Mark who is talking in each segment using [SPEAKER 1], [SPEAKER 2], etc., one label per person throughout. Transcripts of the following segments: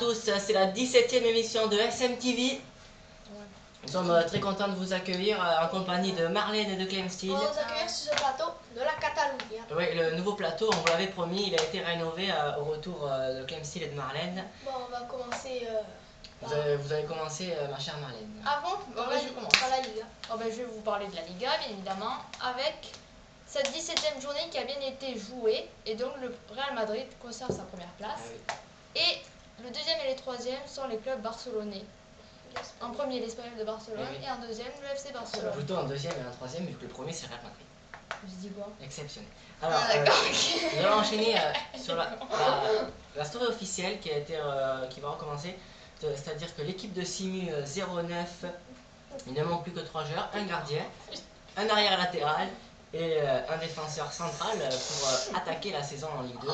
[SPEAKER 1] tous, c'est la 17e émission de SMTV. Nous sommes très contents de vous accueillir en compagnie de Marlène et de Clem Steele.
[SPEAKER 2] On va vous accueillir sur ce plateau de la Catalogne.
[SPEAKER 1] Oui, le nouveau plateau, on vous l'avait promis, il a été rénové au retour de Clem Steele et de Marlène.
[SPEAKER 2] Bon, on va commencer.
[SPEAKER 1] Vous avez commencé, ma chère Marlène.
[SPEAKER 3] Ah bon? Je commence.
[SPEAKER 2] Par la Liga.
[SPEAKER 3] Je vais vous parler de la Liga, bien évidemment, avec cette 17e journée qui a bien été jouée. Et donc le Real Madrid conserve sa première place.
[SPEAKER 1] Ah oui.
[SPEAKER 3] Et le deuxième et le troisième sont les clubs barcelonais. En premier, l'Espagnol de Barcelone,
[SPEAKER 1] Oui.
[SPEAKER 3] et en deuxième, le FC Barcelone.
[SPEAKER 1] Plutôt en deuxième et en troisième, vu que le premier c'est Real Madrid.
[SPEAKER 3] Je dis quoi?
[SPEAKER 1] Exceptionnel. Alors,
[SPEAKER 3] d'accord.
[SPEAKER 1] nous allons enchaîner sur la story officielle qui va recommencer. C'est-à-dire que l'équipe de Simu 09, il ne manque plus que 3 joueurs, un gardien, un arrière latéral et un défenseur central pour attaquer la saison en Ligue 2.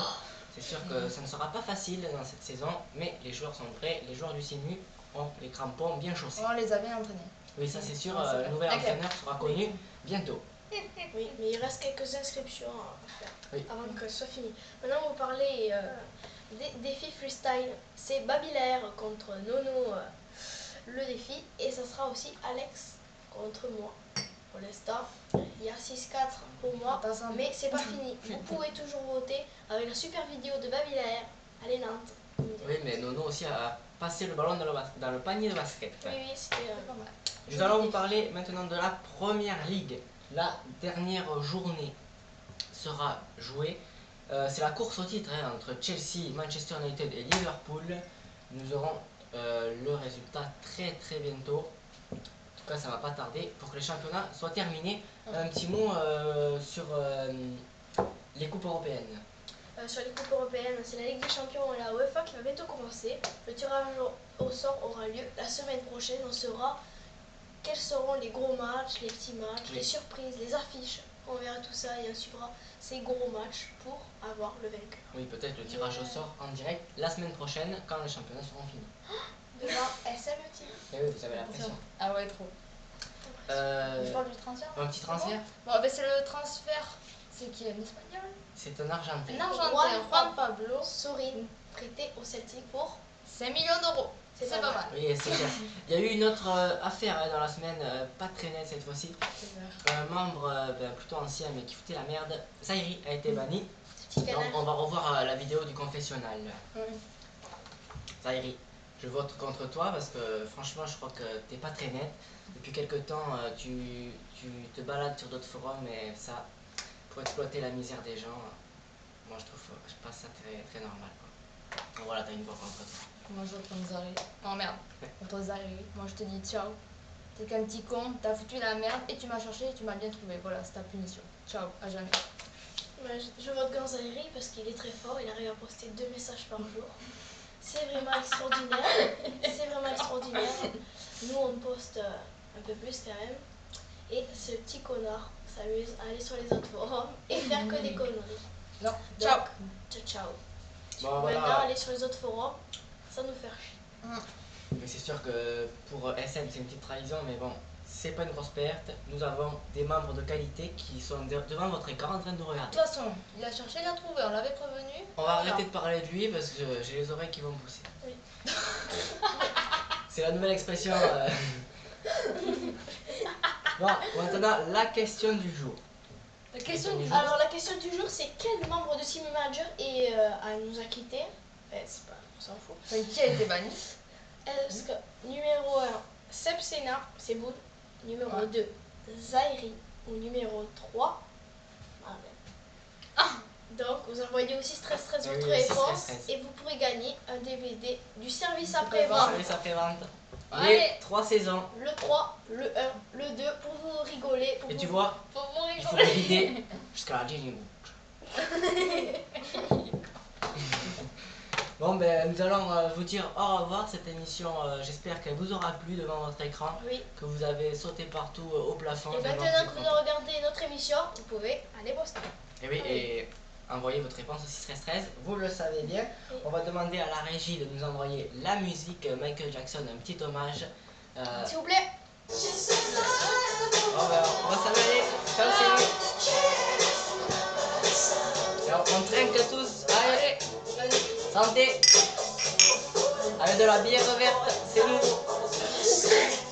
[SPEAKER 1] C'est sûr que ça ne sera pas facile dans cette saison, mais les joueurs sont prêts, les joueurs du Simu ont les crampons bien chaussés.
[SPEAKER 3] On les a bien entraînés.
[SPEAKER 1] Oui, ça c'est sûr,
[SPEAKER 3] c'est
[SPEAKER 1] le nouvel entraîneur sera connu bientôt.
[SPEAKER 2] Oui, mais il reste quelques inscriptions à faire avant que ce soit fini. Maintenant, vous parlez des défis freestyle. C'est Babilaire contre Nono, le défi, et ça sera aussi Alex contre moi. Pour l'instant, il y a 6-4 pour moi, mais c'est pas fini. Vous pouvez toujours voter avec la super vidéo de Babilaire. Allez, Nantes.
[SPEAKER 1] Oui, mais Nono aussi a passé le ballon dans le panier de basket.
[SPEAKER 2] Oui, c'était
[SPEAKER 3] Pas mal.
[SPEAKER 1] Nous allons vous parler maintenant de la première ligue. La dernière journée sera jouée. C'est la course au titre entre Chelsea, Manchester United et Liverpool. Nous aurons le résultat très bientôt. En tout cas, ça ne va pas tarder pour que les championnats soient terminés. Un petit mot sur les coupes européennes.
[SPEAKER 2] Sur les coupes européennes, c'est la Ligue des Champions et la UEFA qui va bientôt commencer. Le tirage au sort aura lieu la semaine prochaine. On saura quels seront les gros matchs, les petits matchs, les surprises, les affiches. On verra tout ça et on suivra ces gros matchs pour avoir le vainqueur.
[SPEAKER 1] Oui, peut-être le tirage au sort en direct la semaine prochaine quand les championnats seront finis.
[SPEAKER 2] Devant SMT.
[SPEAKER 1] Et oui, vous avez la pression.
[SPEAKER 3] Ah ouais, trop. Je parle du transfert.
[SPEAKER 1] Un petit transfert?
[SPEAKER 3] Bon, c'est le transfert. C'est qui, un espagnol?
[SPEAKER 1] C'est un Argentin.
[SPEAKER 3] Un Argentin, Juan Pablo
[SPEAKER 2] Sorin, prêté au Celtic pour
[SPEAKER 3] 5 millions d'euros. C'est pas mal.
[SPEAKER 1] Oui, c'est clair. Il y a eu une autre affaire dans la semaine, pas très nette cette fois-ci. Un membre plutôt ancien mais qui foutait la merde, Zaïri, a été banni. Donc on va revoir la vidéo du confessionnal.
[SPEAKER 3] Oui.
[SPEAKER 1] Zaïri, je vote contre toi parce que franchement je crois que t'es pas très net. Depuis quelque temps tu te balades sur d'autres forums et ça, pour exploiter la misère des gens, moi je passe ça très normal, quoi. Donc voilà, t'as une voix contre toi.
[SPEAKER 3] Moi je vote contre Zahiri. Oh merde, contre Zahiri. Moi je te dis ciao. T'es qu'un petit con, t'as foutu la merde et tu m'as cherché et tu m'as bien trouvé. Voilà, c'est ta punition. Ciao, à jamais.
[SPEAKER 2] Je vote Ganzahiri parce qu'il est très fort, il arrive à poster 2 messages par jour. C'est vraiment extraordinaire. C'est vraiment extraordinaire. Nous on poste un peu plus quand même. Et ce petit connard s'amuse à aller sur les autres forums et faire que des conneries.
[SPEAKER 3] Non,
[SPEAKER 2] Donc,
[SPEAKER 3] ciao.
[SPEAKER 2] ciao.
[SPEAKER 1] Bon,
[SPEAKER 2] Maintenant,
[SPEAKER 1] voilà.
[SPEAKER 2] aller sur les autres forums, ça nous fait chier.
[SPEAKER 1] Mais c'est sûr que pour SM c'est une petite trahison, mais bon, c'est pas une grosse perte. Nous avons des membres de qualité qui sont devant votre écran en train de nous
[SPEAKER 3] De
[SPEAKER 1] regarder.
[SPEAKER 3] toute façon, il a cherché, il a trouvé, on l'avait prévenu.
[SPEAKER 1] On va arrêter de parler de lui parce que j'ai les oreilles qui vont me pousser.
[SPEAKER 2] Oui.
[SPEAKER 1] C'est la nouvelle expression. Bon, maintenant la question du jour.
[SPEAKER 3] La question du jour.
[SPEAKER 2] Alors la question du jour c'est quel membre de Team Manager nous a quittés. C'est pas, on s'en fout.
[SPEAKER 3] Enfin, qui a été banni?
[SPEAKER 2] Est-ce que numéro 1, Seb Sena, c'est bon. Numéro
[SPEAKER 3] Ouais.
[SPEAKER 2] 2, Zaïri. Ou numéro 3, Marlène. Donc vous envoyez aussi stress
[SPEAKER 1] Oui,
[SPEAKER 2] votre
[SPEAKER 1] oui,
[SPEAKER 2] réponse
[SPEAKER 1] stress.
[SPEAKER 2] et vous pourrez gagner un DVD du service
[SPEAKER 3] Après-vente.
[SPEAKER 2] après-vente.
[SPEAKER 1] Service après-vente.
[SPEAKER 3] Allez.
[SPEAKER 1] Les 3 saisons.
[SPEAKER 2] Le 3, le 1, le 2 pour vous rigoler. Pour
[SPEAKER 1] Et
[SPEAKER 2] vous...
[SPEAKER 1] tu vois,
[SPEAKER 3] Faut vous
[SPEAKER 1] il faut
[SPEAKER 3] rigoler.
[SPEAKER 1] le vider jusqu'à la Jenny Bon, ben nous allons vous dire au revoir. Cette émission, j'espère qu'elle vous aura plu devant votre écran,
[SPEAKER 2] Oui.
[SPEAKER 1] que vous avez sauté partout au plafond.
[SPEAKER 2] Et
[SPEAKER 1] vraiment,
[SPEAKER 2] maintenant
[SPEAKER 1] vous
[SPEAKER 2] que
[SPEAKER 1] êtes
[SPEAKER 2] vous avez regardé notre émission, vous pouvez aller poster.
[SPEAKER 1] Et oui, et envoyez votre réponse au 613. Vous le savez bien.
[SPEAKER 2] Oui.
[SPEAKER 1] On va demander à la régie de nous envoyer la musique Michael Jackson, un petit hommage.
[SPEAKER 2] S'il vous plaît.
[SPEAKER 1] Bon, ben, on va s'en aller. Ciao, c'est nous. Et on trinque tous. Allez, santé. avec de la bière verte, c'est nous.